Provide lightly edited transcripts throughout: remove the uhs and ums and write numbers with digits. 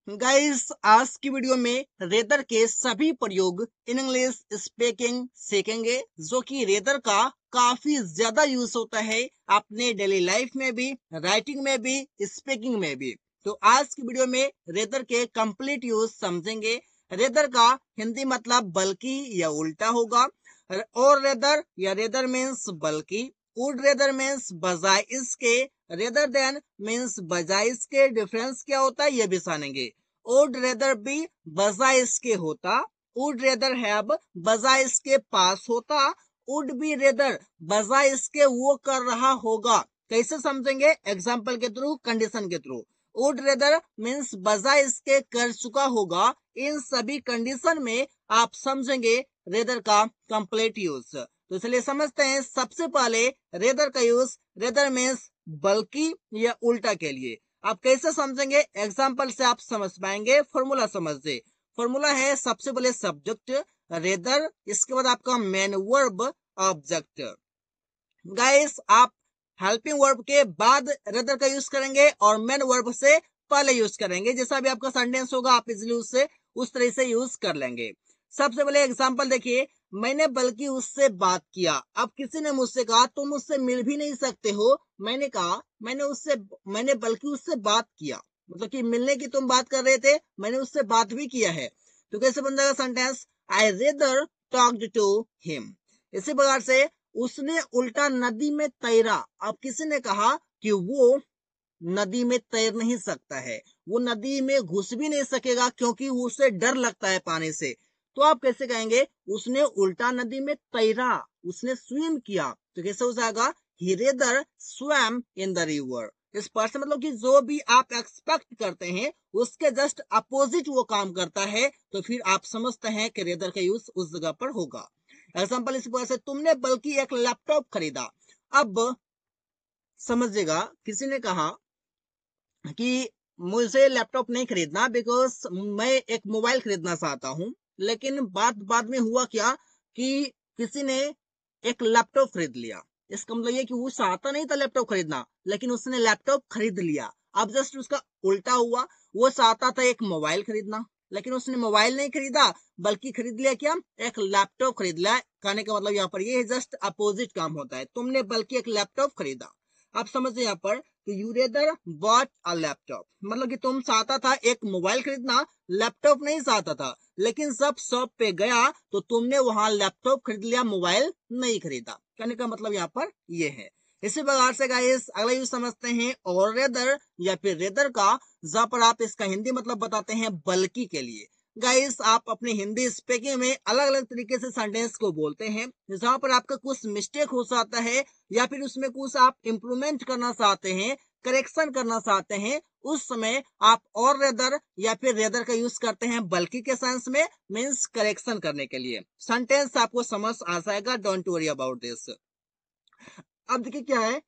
Guys, आज की video में रेदर के सभी प्रयोग इन इंग्लिश स्पीकिंग सीखेंगे, जो कि रेदर का काफी ज्यादा यूज होता है अपने डेली लाइफ में भी, राइटिंग में भी, स्पीकिंग में भी। तो आज की वीडियो में रेदर के कंप्लीट यूज समझेंगे। रेदर का हिंदी मतलब बल्कि या उल्टा होगा। और रेदर या रेदर मीन्स बल्कि, वुड रेदर मीन्स बजाय इसके, रेदर देन मीन्स बजाय इसके डिफरेंस क्या होता है ये भी जानेंगे। वुड रेदर बी बजाय इसके होता, वुड रेदर हैव बजाय इसके पास होता, वुड बी रेदर बजाय इसके वो कर रहा होगा। कैसे समझेंगे? एग्जाम्पल के थ्रू, कंडीशन के थ्रू। वुड रेदर मीन्स बजाय इसके कर चुका होगा। इन सभी कंडीशन में आप समझेंगे रेदर का कंप्लीट यूज। तो इसलिए समझते हैं सबसे पहले रेदर का यूज। रेदर मीन्स बल्कि या उल्टा के लिए। आप कैसे समझेंगे? एग्जाम्पल से आप समझ पाएंगे। फॉर्मूला समझिए। फॉर्मूला है सबसे पहले सब्जेक्ट रेदर, इसके बाद आपका मेन वर्ब ऑब्जेक्ट। गाइस, आप हेल्पिंग वर्ब के बाद रेदर का यूज करेंगे और मेन वर्ब से पहले यूज करेंगे। जैसा भी आपका सेंटेंस होगा आप इजिली उससे उस तरह से यूज कर लेंगे। सबसे पहले एग्जांपल देखिए, मैंने बल्कि उससे बात किया। अब किसी ने मुझसे कहा तुम मुझसे मिल भी नहीं सकते हो। मैंने कहा मैंने बल्कि उससे बात किया, मतलब कि मिलने की तुम बात कर रहे थे, मैंने उससे बात भी किया है। तो कैसे बन जाएगा sentence? I rather talked to him. इसी प्रकार से उसने उल्टा नदी में तैरा। अब किसी ने कहा कि वो नदी में तैर नहीं सकता है, वो नदी में घुस भी नहीं सकेगा क्योंकि उसे डर लगता है पानी से। तो आप कैसे कहेंगे? उसने उल्टा नदी में तैरा, उसने स्विम किया। तो कैसे हो जाएगा? He rather swam in the river. इस पर से मतलब कि जो भी आप एक्सपेक्ट करते हैं उसके जस्ट अपोजिट वो काम करता है। तो फिर आप समझते हैं कि रेदर का यूज उस जगह पर होगा। एग्जाम्पल इस पर से, तुमने बल्कि एक लैपटॉप खरीदा। अब समझिएगा, किसी ने कहा कि मुझे लैपटॉप नहीं खरीदना बिकॉज मैं एक मोबाइल खरीदना चाहता हूं। लेकिन बाद में हुआ क्या कि किसी ने एक लैपटॉप खरीद लिया। इसका मतलब ये कि वो चाहता नहीं था लैपटॉप खरीदना, लेकिन उसने लैपटॉप खरीद लिया। अब जस्ट उसका उल्टा हुआ, वो चाहता था एक मोबाइल खरीदना, लेकिन उसने मोबाइल नहीं खरीदा बल्कि खरीद लिया क्या? एक लैपटॉप खरीद लिया। कहने का मतलब यहाँ पर ये जस्ट अपोजिट काम होता है। तुमने बल्कि एक लैपटॉप खरीदा। आप समझे यहाँ पर कि you rather bought a laptop, मतलब कि तुम चाहता था एक मोबाइल खरीदना, लैपटॉप नहीं चाहता था। लेकिन जब शॉप पे गया तो तुमने वहां लैपटॉप खरीद लिया, मोबाइल नहीं खरीदा। कहने का मतलब यहाँ पर ये है। इसी प्रकार से गाइस अगला यूज समझते हैं और रेदर या फिर रेदर का, जहां पर आप इसका हिंदी मतलब बताते हैं बल्कि के लिए। गाइस, आप अपने हिंदी स्पीकिंग में अलग अलग तरीके से सेंटेंस को बोलते हैं। जहां पर आपका कुछ मिस्टेक हो जाता है या फिर उसमें कुछ आप इंप्रूवमेंट करना चाहते हैं, करेक्शन करना चाहते हैं, उस समय आप और रेदर या फिर रेदर का यूज करते हैं बल्कि के सेंस में, मींस करेक्शन करने के लिए। सेंटेंस आपको समझ आ जाएगा, डोंट वरी अबाउट दिस। अब देखिए क्या है,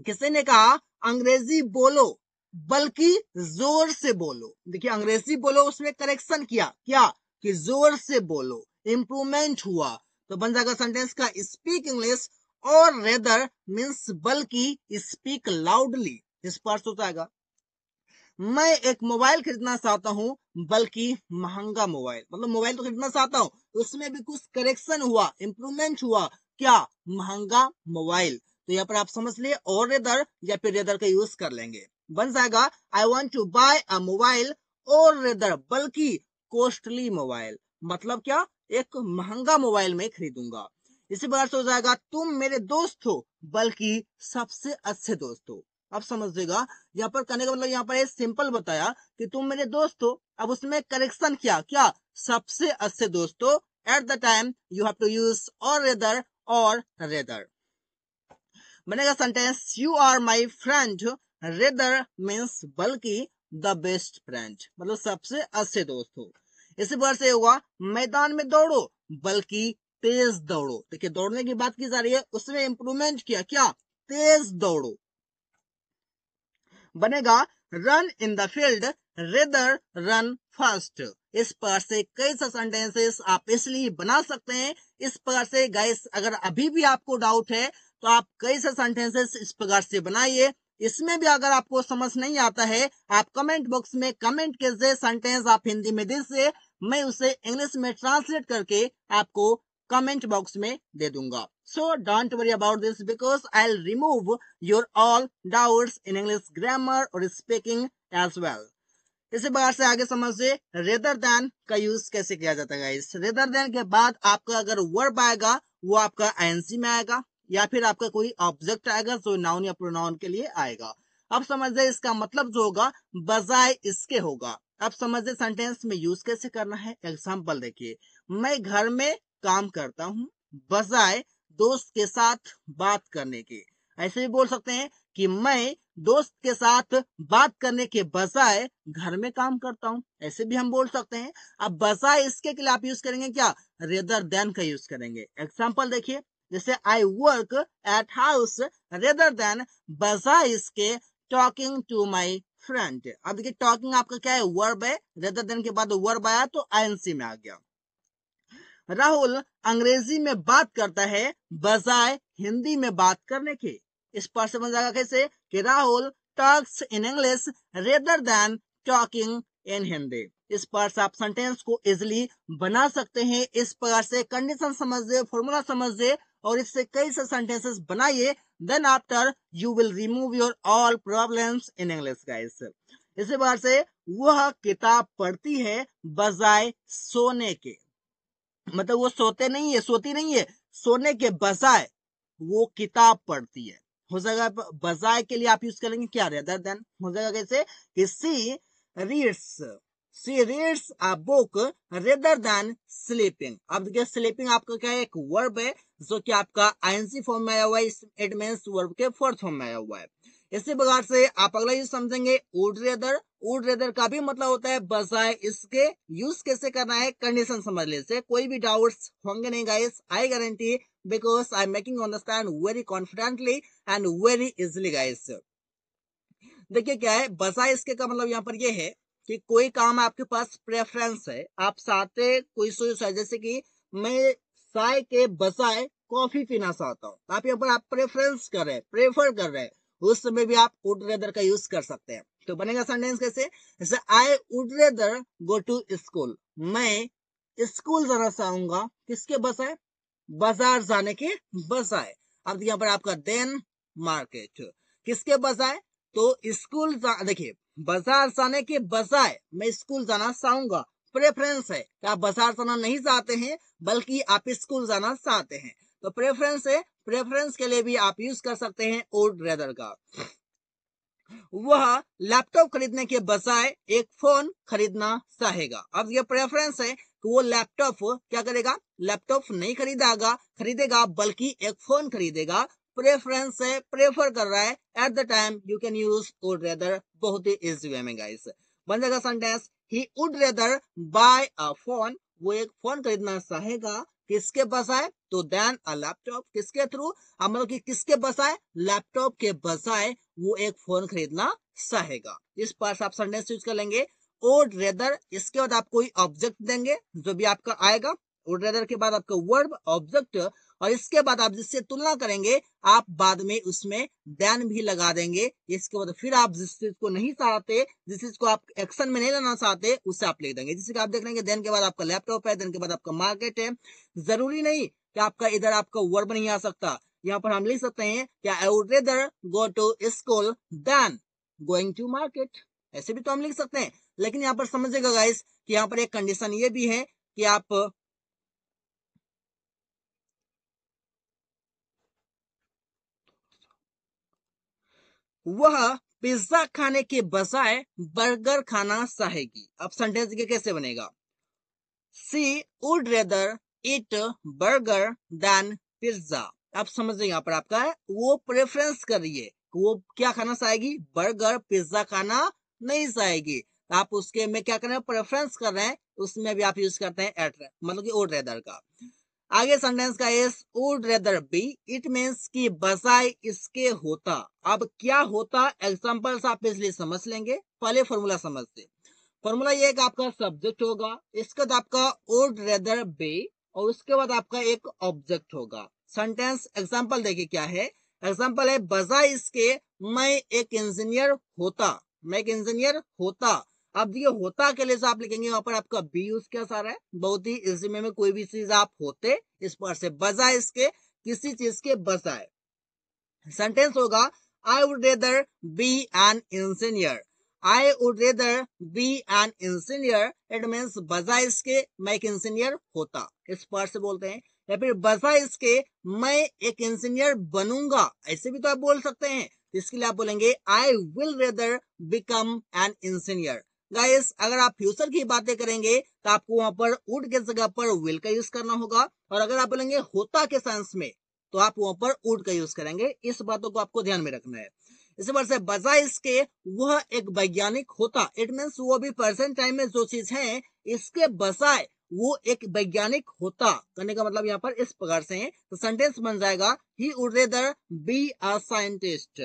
किसी ने कहा अंग्रेजी बोलो बल्कि जोर से बोलो। देखिए अंग्रेजी बोलो, उसमें करेक्शन किया क्या कि जोर से बोलो, इंप्रूवमेंट हुआ। तो बन जाएगा सेंटेंस का स्पीक इंग्लिश और रेदर मीन्स बल्कि स्पीक लाउडली। इस पर हो जाएगा मैं एक मोबाइल खरीदना चाहता हूं बल्कि महंगा मोबाइल, मतलब मोबाइल तो खरीदना चाहता हूं, उसमें भी कुछ करेक्शन हुआ, इंप्रूवमेंट हुआ, क्या? महंगा मोबाइल। तो यहाँ पर आप समझ लिए और रेदर या फिर रेदर का यूज कर लेंगे। बन जाएगा I want to buy a mobile और रेदर बल्कि कॉस्टली मोबाइल, मतलब क्या? एक महंगा मोबाइल में खरीदूंगा। इसी प्रकार से हो जाएगा तुम मेरे दोस्त हो बल्कि सबसे अच्छे दोस्त हो। अब समझिएगा, यहाँ पर करने का मतलब यहाँ पर सिंपल बताया कि तुम मेरे दोस्त हो। अब उसमें करेक्शन किया क्या? सबसे अच्छे दोस्तों। At the time you have to use और रेदर। बनेगा sentence you are my friend. Rather means बल्कि द बेस्ट फ्रेंड, मतलब सबसे अच्छे दोस्त हो। इसी बार से होगा मैदान में दौड़ो बल्कि तेज दौड़ो। देखिए दौड़ने की बात की जा रही है, उसमें इंप्रूवमेंट किया क्या? तेज दौड़ो। बनेगा run in the field rather run fast. इस प्रकार से कई सा सेंटेंसेस आप इसलिए बना सकते हैं। इस प्रकार से गाइस, अगर अभी भी आपको डाउट है तो आप कई से सेंटेंसेस इस प्रकार से बनाइए। इसमें भी अगर आपको समझ नहीं आता है, आप कमेंट बॉक्स में कमेंट कीजिए सेंटेंस आप हिंदी में दीजिए, मैं उसे इंग्लिश में ट्रांसलेट करके आपको कमेंट बॉक्स में दे दूंगा. So don't worry about this because I will remove your all doubts in English grammar और स्पीकिंग एज वेल. इसी बात से आगे समझिए रेदर देन का यूज कैसे किया जाता है. इस रेदर देन के बाद आपका अगर वर्ब आएगा वो आपका आईएनसी में आएगा या फिर आपका कोई ऑब्जेक्ट आएगा जो नाउन या प्रोनाउन के लिए आएगा. अब समझिए इसका मतलब जो होगा बजाय इसके होगा. अब समझिए सेंटेंस में यूज कैसे करना है. एग्जांपल देखिए, मैं घर में काम करता हूँ बजाय दोस्त के साथ बात करने के. ऐसे भी बोल सकते हैं कि मैं दोस्त के साथ बात करने के बजाय घर में काम करता हूं. ऐसे भी हम बोल सकते हैं. अब बजाय इसके लिए आप यूज करेंगे क्या, रेदर देन का यूज करेंगे. एग्जांपल देखिए, जैसे I work at house rather than, बजाय इसके टॉकिंग टू माई फ्रेंड. अब देखिए टॉकिंग आपका क्या है, वर्ब है, रेदर देन के बाद वर्ब आया तो आईएनसी में आ गया. राहुल अंग्रेजी में बात करता है बजाय हिंदी में बात करने के. इस पर समझ आएगा कैसे कि Rahul talks in English rather than talking in Hindi. इस पर से आप सेंटेंस को इजिली बना सकते हैं. इस प्रकार से कंडीशन समझिए, फॉर्मूला समझिए और इससे कई से सेंटेंसेस बनाइए. Then after you will remove your all problems in English guys. इसी बार से वह किताब पढ़ती है बजाय सोने के. मतलब वो सोती नहीं है, सोने के बजाय वो किताब पढ़ती है. हो जाएगा बजाय के लिए आप यूज करेंगे क्या, रेदर देन. हो जाएगा कैसे कि she reads a book rather than sleeping. अब देखिए स्लीपिंग आपका क्या है, एक वर्ब है जो कि आपका आईएनसी फॉर्म में आया हुआ है. इट मींस वर्ब के फोर्थ फॉर्म में आया हुआ है. इसी प्रकार से आप अगला यूज समझेंगे वुड रेदर. वुड रेदर का भी मतलब होता है बजाय इसके. यूज कैसे करना है, कंडीशन समझ लीजिए. कोई भी डाउट्स होंगे नहीं guys, I guarantee, because I'm making you understand very confidently and very easily guys. देखिए क्या है बजाय इसके का मतलब यहाँ पर ये है कि कोई काम आपके पास प्रेफरेंस है, आप चाहते कोई सोच है, जैसे कि मैं चाय के बजाय कॉफी पीना चाहता हूँ. आप यहाँ पर आप प्रेफरेंस कर रहे हैं, प्रेफर कर रहे हैं, उस समय भी आप वुड रेदर का यूज कर सकते हैं. तो बनेगा सेंटेंस कैसे, जैसे I would rather go to school. मैं स्कूल जाना चाहूंगा किसके बजाय, बाजार जाने के बजाय. अब यहाँ पर आपका देन मार्केट किसके बजाय, तो स्कूल देखिए बाजार जाने के बजाय मैं स्कूल जाना चाहूंगा. प्रेफरेंस है कि आप बाजार जाना नहीं चाहते हैं बल्कि आप स्कूल जाना चाहते हैं. तो प्रेफरेंस है, प्रेफरेंस के लिए भी आप यूज कर सकते हैं वुड रेदर का. वह लैपटॉप खरीदने के बजाय एक फोन खरीदना चाहेगा. अब ये प्रेफरेंस है कि वो लैपटॉप क्या करेगा, लैपटॉप नहीं खरीदेगा बल्कि एक फोन खरीदेगा. प्रेफरेंस है, प्रेफर कर रहा है. At the time you can use would rather, बहुत ही इजी वे में गाइस. बन जाएगा sentence he would rather buy a phone. वो एक फोन खरीदना चाहेगा किसके बजाय, तो देन अ लैपटॉप. किसके थ्रू, मतलब कि किसके बजाय, लैपटॉप के बजाय वो एक फोन खरीदना चाहेगा. इस पर आप सेंटेंस यूज कर लेंगे वुड रेदर. इसके बाद आप कोई ऑब्जेक्ट देंगे जो भी आपका आएगा. वुड रेदर के बाद आपका वर्ब, ऑब्जेक्ट, और इसके बाद आप जिससे तुलना करेंगे आप बाद में उसमें देन भी लगा देंगे. इसके बाद फिर आप जिस चीज को नहीं चाहते, जिस चीज को आप एक्शन में नहीं लाना चाहते, उसे आप लिख देंगे. जैसे कि आप देख लेंगे देन के बाद आपका लैपटॉप है, देन के बाद आपका मार्केट है. जरूरी नहीं कि आपका इधर आपका वर्ब नहीं आ सकता. यहाँ पर हम लिख सकते हैं कि I would rather go to school than going to market. ऐसे भी तो हम लिख सकते हैं. लेकिन यहाँ पर समझिएगा गाइस कि यहाँ पर एक कंडीशन ये भी है कि आप वह पिज्जा खाने के बजाय बर्गर खाना चाहेगी. अब सेंटेंस के कैसे बनेगा, she would rather eat burger than pizza. आप समझिए यहाँ पर आपका है वो प्रेफरेंस कर रही है, वो क्या खाना चाहेगी, बर्गर. पिज्जा खाना नहीं चाहेगी. आप उसके में क्या कर रहे हैं, प्रेफरेंस कर रहे हैं, उसमें भी आप यूज करते हैं एट, मतलब कि वुड रेदर का. आगे सेंटेंस का is would rather B. It means कि बजाय इसके होता. अब क्या होता, एग्जांपल्स आप इसलिए समझ लेंगे. पहले फॉर्मूला समझते. फॉर्मूला ये एक आपका सब्जेक्ट होगा, इसके बाद आपका वुड रेदर बी, और उसके बाद आपका एक ऑब्जेक्ट होगा. सेंटेंस एग्जांपल देखिए क्या है, एग्जाम्पल है बजाय इसके मैं एक इंजीनियर होता, मैं एक इंजीनियर होता। अब ये होता के लिए जो आप लिखेंगे वहां पर आपका बी यूज किया जा रहा है, बहुत ही इजी में कोई भी चीज आप होते, इस पर से बजाय इसके, किसी चीज के बजाय। सेंटेंस होगा आई would rather B an engineer, I would rather B an engineer, it means बजाय इसके मैं एक इंजीनियर होता, इस पर से बोलते हैं। या फिर बजाय इसके मैं एक इंजीनियर बनूंगा, ऐसे भी तो आप बोल सकते हैं। इसके लिए आप बोलेंगे I will rather become an engineer. Guys अगर आप फ्यूचर की बातें करेंगे तो आपको वहां पर वुड के जगह पर विल का यूज करना होगा, और अगर आप बोलेंगे होता के सेंस में तो आप वहां पर वुड का यूज करेंगे। इस बातों को आपको ध्यान में रखना है। इसी बात से बजाय इसके वह एक वैज्ञानिक होता, इट मीन्स वो भी प्रेजेंट टाइम में जो चीज है इसके बजाय वो एक वैज्ञानिक होता, करने का मतलब यहाँ पर इस प्रकार से है। तो सेंटेंस बन जाएगा he would rather be a scientist.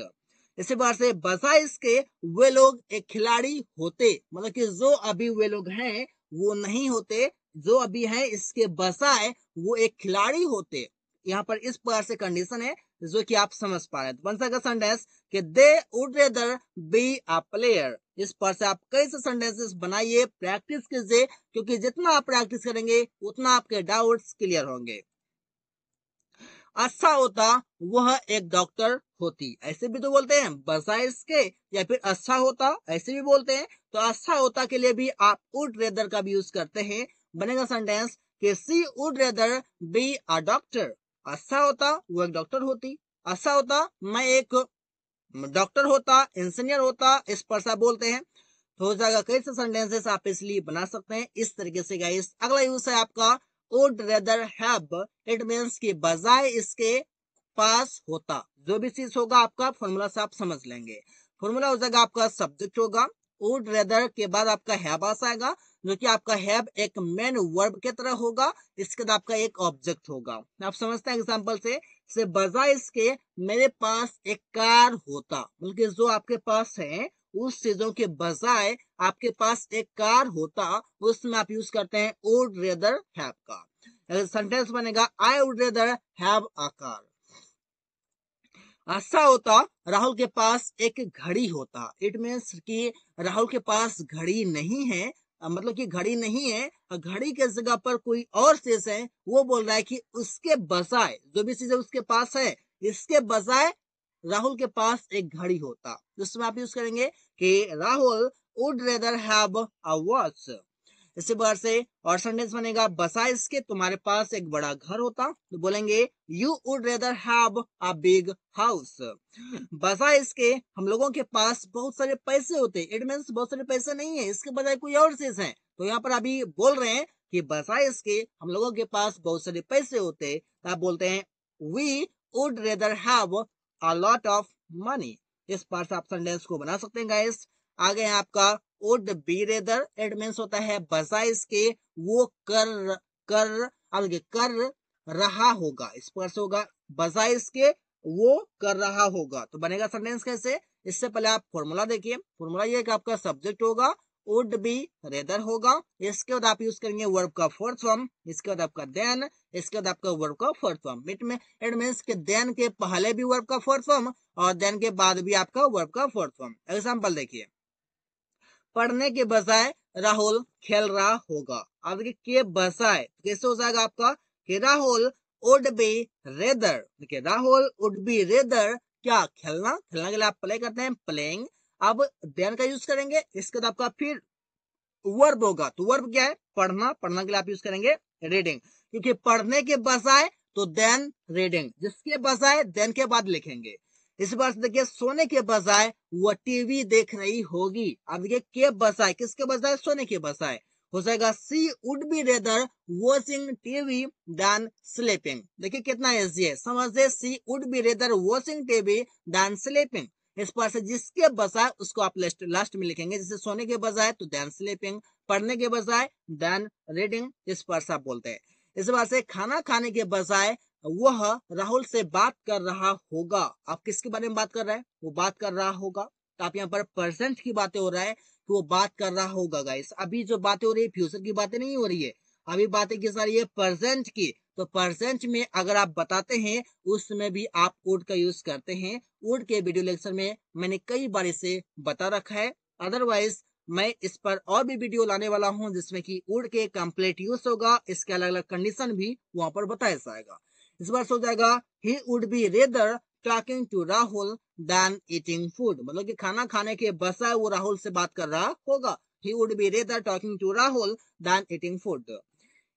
इसी बार से बजाय इसके वे लोग एक खिलाड़ी होते, मतलब कि जो अभी वे लोग हैं वो नहीं होते, जो अभी हैं इसके बजाय वो एक खिलाड़ी होते। यहाँ पर इस प्रकार से कंडीशन है जो कि आप समझ पा रहे हैं। तो बन सकता सेंटेंस कि they would rather be a player. इस पर से आप कई से सेंटेंसेस बनाइए, प्रैक्टिस कीजिए, क्योंकि जितना आप प्रैक्टिस करेंगे उतना आपके डाउट्स क्लियर होंगे। अच्छा होता वह एक डॉक्टर होती, ऐसे भी तो बोलते हैं बजाय इसके, या फिर अच्छा होता ऐसे भी बोलते हैं। तो अच्छा होता के लिए भी आप वुड रेदर का भी यूज करते हैं। बनेगा सेंटेंस कि she would rather be a doctor. अच्छा होता वो एक डॉक्टर होती, अच्छा होता मैं एक डॉक्टर होता, इंजीनियर होता, इस पर से बोलते हैं। तो हो जाएगा कैसे सेंटेंसेस आप इसलिए बना सकते हैं इस तरीके से गाइस। अगला यूज है आपका would rather have, it means कि बजाय इसके पास होता, जो भी चीज होगा आपका फॉर्मूला से आप समझ लेंगे। फॉर्मूला हो जाएगा आपका सब्जेक्ट होगा, वुड रेदर के बाद आपका हैव आ जाएगा, जो कि आपका हैव एक मेन वर्ब के तरह होगा, इसके बाद आपका एक ऑब्जेक्ट होगा। आप समझते हैं एग्जांपल से बजाय इसके मेरे पास एक कार होता, बल्कि जो आपके पास है उस चीजों के बजाय आपके पास एक कार होता, उसमें आप यूज करते हैं वुड रेदर हैव का। सेंटेंस बनेगा आई would rather have a car. अच्छा होता राहुल के पास एक घड़ी होता, इट मीन्स कि राहुल के पास घड़ी नहीं है, मतलब कि घड़ी नहीं है, घड़ी के जगह पर कोई और चीज है। वो बोल रहा है कि उसके बजाय जो भी चीज उसके पास है इसके बजाय राहुल के पास एक घड़ी होता, जिसमें आप यूज करेंगे कि Rahul would rather have a watch. इसी बार से और सेंटेंस बनेगा बजाय इसके तुम्हारे पास एक बड़ा घर होता, तो बोलेंगे you would rather have a big house. बजाय इसके हम लोगों के पास बहुत सारे पैसे होते, इट मीन्स बहुत सारे पैसे नहीं है, इसके बजाय कोई और चीज है। तो यहाँ पर अभी बोल रहे हैं कि बजाय इसके हम लोगों के पास बहुत सारे पैसे होते, तो आप बोलते हैं we would rather have a lot of money. इस पर से आप सेंटेंस को बना सकते हैं गाइस। आगे है आपका would be rather, it means होता है बजाय इसके वो कर कर आगे कर रहा होगा, इस पर से होगा बजाय इसके वो कर रहा होगा। तो बनेगा सेंटेंस कैसे, इससे पहले आप फॉर्मूला देखिए। फॉर्मूला ये कि आपका सब्जेक्ट होगा वुड बी रेदर होगा, इसके बाद आप यूज करेंगे वर्ब का फोर्थ फॉर्म, इसके बाद आपका देन, इसके बाद आपका वर्ब का फोर्थ फॉर्म। इट मीन्स के देन के पहले भी वर्ब का फोर्थ फॉर्म और देन के बाद भी आपका वर्ब का फोर्थ फॉर्म। एग्जाम्पल देखिए, पढ़ने के बजाय राहुल खेल रहा होगा। अब देखिए के बजाय कैसे हो जाएगा आपका कि राहुल वुड बी रेदर, देखिए राहुल वुड बी रेदर क्या खेलना, खेलने के लिए आप प्ले करते हैं प्लेइंग। अब देन का यूज करेंगे, इसके बाद आपका फिर वर्ब होगा, तो वर्ब क्या है पढ़ना, पढ़ना के लिए आप यूज करेंगे रीडिंग, क्योंकि पढ़ने के बजाय तो देन रीडिंग, जिसके बजाय देन के बाद लिखेंगे। इस बार से देखिए सोने के बजाय वह टीवी देख रही होगी। अब देखिए के बजाय, किसके बजाय सोने के बजाय हो जाएगा she would be rather watching TV than sleeping. देखिए कितना इजी है, समझे, she would be rather watching TV than sleeping. इस पर से जिसके बजाय उसको आप लास्ट में लिखेंगे, जैसे सोने के बजाय तो देन स्लीपिंग, पढ़ने के बजाय देन रीडिंग, इस पर से आप बोलते हैं। इस बार से खाना खाने के बजाय वह राहुल से बात कर रहा होगा। आप किसके बारे में बात कर रहे हैं, वो बात कर रहा होगा, तो आप यहाँ पर प्रेजेंट की बातें हो रहा है कि वो बात कर रहा होगा। गाइस अभी जो बातें हो रही है फ्यूचर की बातें नहीं हो रही है, अभी बातें की सारी है प्रेजेंट की। तो प्रेजेंट में अगर आप बताते हैं उसमें भी आप वुड का यूज करते हैं। वुड के वीडियो लेक्चर में मैंने कई बार इसे बता रखा है। अदरवाइज मैं इस पर और भी वीडियो लाने वाला हूं जिसमें कि वुड के कंप्लीट यूज होगा, इसके अलग अलग कंडीशन भी वहां पर बताया जाएगा। इस बार हो जाएगा he would be rather talking to Rahul than eating food, मतलब कि खाना खाने के बजाय वो राहुल से बात कर रहा होगा। He would be rather talking to Rahul than eating food.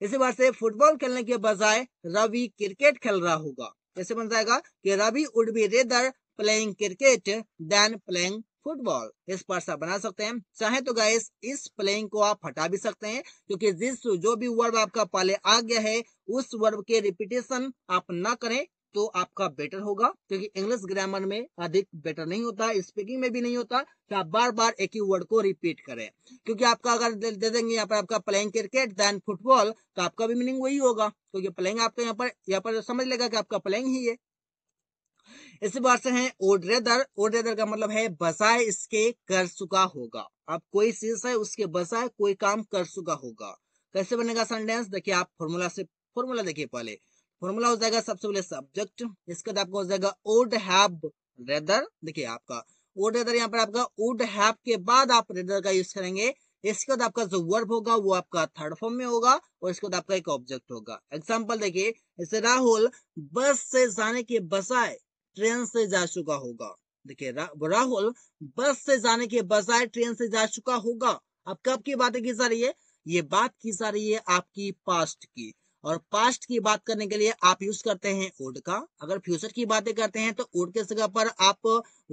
इसी बार से फुटबॉल खेलने के बजाय रवि क्रिकेट खेल रहा होगा। ऐसे बन जाएगा कि Ravi would be rather playing cricket than playing football. इस पर से आप बना सकते हैं। चाहे तो गाइस इस प्लेइंग को आप हटा भी सकते हैं, क्योंकि जो भी वर्ब आपका पहले आ गया है उस वर्ब के रिपीटेशन आप ना करें तो आपका बेटर होगा, क्योंकि इंग्लिश ग्रामर में अधिक बेटर नहीं होता, स्पीकिंग में भी नहीं होता कि आप बार बार एक ही वर्ड को रिपीट करें। क्योंकि आपका अगर दे देंगे यहाँ पर आपका प्लेइंग क्रिकेट देन फुटबॉल, तो आपका भी मीनिंग वही होगा, क्योंकि प्लेइंग आपका यहाँ पर समझ लेगा कि आपका प्लेइंग ही है। इसी बार से है वुड रेदर। वुड रेदर का मतलब है बजाय इसके कर चुका होगा। आप कोई चीज है उसके बजाय कोई काम कर चुका होगा। कैसे बनेगा सेंटेंस, देखिए आप फॉर्मूला देखिए। पहले फॉर्मूला हो जाएगा सबसे पहले सब्जेक्ट, इसके बाद आपका हो जाएगा वुड हैव रेदर। देखिए आपका वुड रेदर, यहाँ पर आपका वुड हैव के बाद आप रेदर का यूज करेंगे। इसके बाद आपका जो वर्ब होगा वो आपका थर्ड फॉर्म में होगा और इसके बाद आपका एक ऑब्जेक्ट होगा। एग्जाम्पल देखिए, जैसे राहुल बस से जाने के बजाय ट्रेन से जा चुका होगा। देखिए राहुल बस से जाने के बजाय ट्रेन से जा चुका होगा। अब कब की बातें की जा रही है, ये बात की जा रही है आपकी पास्ट की, और पास्ट की बात करने के लिए आप यूज करते हैं वुड का। अगर फ्यूचर की बातें करते हैं तो वुड के जगह पर आप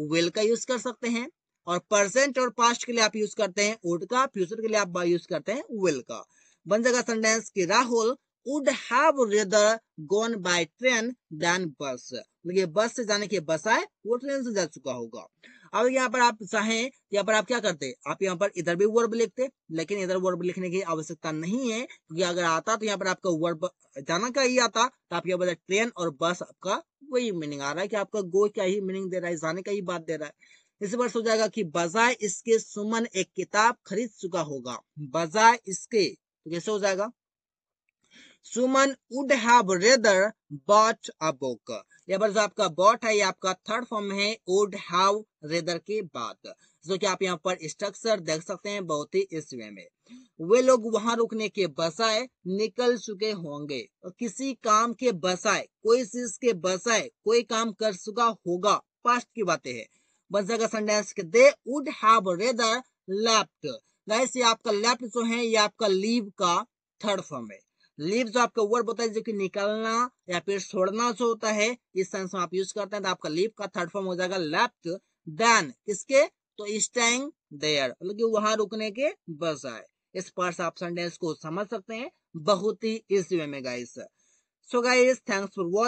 विल का यूज कर सकते हैं, और प्रेजेंट और पास्ट के लिए आप यूज करते हैं वुड का, फ्यूचर के लिए आप यूज करते हैं विल का। बन जाएगा सेंटेंस कि Rahul would have rather gone by train than bus। देखिए बस से जाने के बजाय वो ट्रेन से जा चुका होगा। अब यहाँ पर आप चाहें, यहाँ पर आप क्या करते, आप यहाँ पर इधर भी वर्ब लिखते, लेकिन इधर वर्ब लिखने की आवश्यकता नहीं है, क्योंकि अगर आता तो यहाँ पर आपका वर्ब जाना का ही आता, तो आप यहाँ पर ट्रेन और बस आपका वही मीनिंग आ रहा है कि आपका गो क्या ही मीनिंग दे रहा है, जाने का ही बात दे रहा है। इस बार हो जाएगा कि बजाय इसके सुमन एक किताब खरीद चुका होगा। बजाय इसके तो कैसे हो जाएगा, सुमन would have rather bought a book। यहाँ पर जो आपका bought है ये आपका थर्ड फॉर्म है would have rather के बाद, जो कि आप यहाँ पर स्ट्रक्चर देख सकते हैं बहुत ही इस वे में। वे लोग वहां रुकने के बजाय निकल चुके होंगे, और किसी काम के बजाय, कोई चीज के बजाय कोई काम कर चुका होगा, पास्ट की बातें है। बन जाएगा सेंटेंस के दे would have rather left। Guys ये आपका लेफ्ट जो है ये आपका लीव का थर्ड फॉर्म है। लीव जो आपका वर्ब होता है जो कि निकलना या फिर छोड़ना जो होता है, इस सेंस में आप यूज करते हैं, तो आपका लीव का थर्ड फॉर्म हो जाएगा लेफ्ट। देन किसके, तो स्टेइंग देयर, मतलब कि वहां रुकने के बजाय। इस पर से आप सेंटेंस को समझ सकते हैं बहुत ही इजी वे में guys. So guys thanks for watching.